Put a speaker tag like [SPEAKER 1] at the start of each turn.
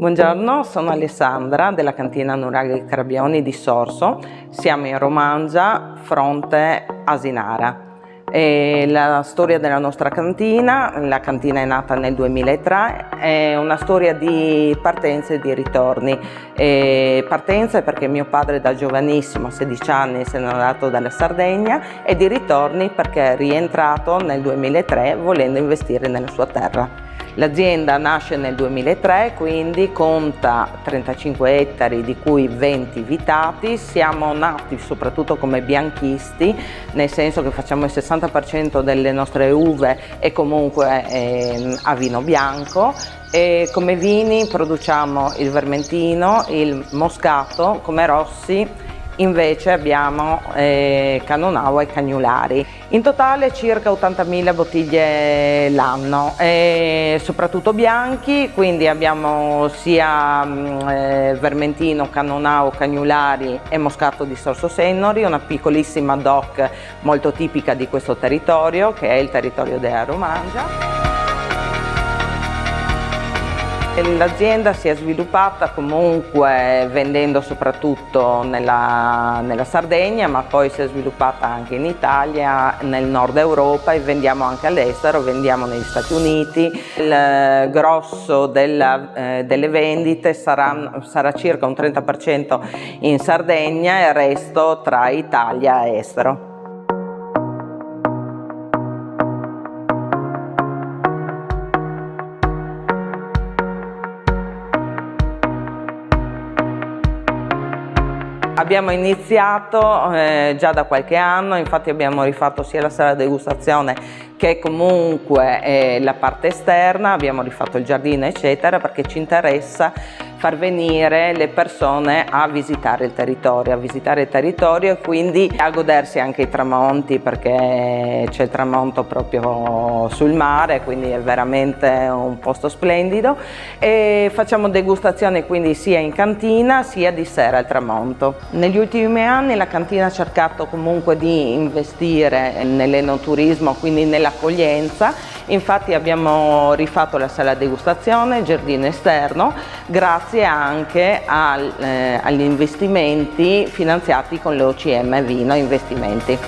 [SPEAKER 1] Buongiorno, sono Alessandra della cantina Nuraghi Carabioni di Sorso. Siamo in Romangia, fronte Asinara. La storia della nostra cantina, la cantina è nata nel 2003, è una storia di partenze e di ritorni. Partenze perché mio padre da giovanissimo, a 16 anni, se n'è andato dalla Sardegna, e di ritorni perché è rientrato nel 2003 volendo investire nella sua terra. L'azienda nasce nel 2003, quindi conta 35 ettari, di cui 20 vitati. Siamo nati soprattutto come bianchisti, nel senso che facciamo il 60% delle nostre uve e comunque a vino bianco. E come vini produciamo il vermentino, il moscato, come rossi invece abbiamo Canonau e Cagnulari. In totale circa 80.000 bottiglie l'anno, soprattutto bianchi, quindi abbiamo sia vermentino, Canonau, Cagnulari e moscato di Sorso Sennori, una piccolissima DOC molto tipica di questo territorio, che è il territorio della Romangia. L'azienda si è sviluppata comunque vendendo soprattutto nella Sardegna, ma poi si è sviluppata anche in Italia, nel nord Europa, e vendiamo anche all'estero, vendiamo negli Stati Uniti. Il grosso delle vendite sarà circa un 30% in Sardegna e il resto tra Italia e estero. Abbiamo iniziato già da qualche anno, infatti abbiamo rifatto sia la sala degustazione che comunque la parte esterna, abbiamo rifatto il giardino eccetera, perché ci interessa far venire le persone a visitare il territorio e quindi a godersi anche i tramonti, perché c'è il tramonto proprio sul mare, quindi è veramente un posto splendido, e facciamo degustazioni quindi sia in cantina sia di sera al tramonto. Negli ultimi anni la cantina ha cercato comunque di investire nell'enoturismo, quindi nell'accoglienza. Infatti abbiamo rifatto la sala degustazione, il giardino esterno, grazie anche agli investimenti finanziati con l'OCM Vino Investimenti.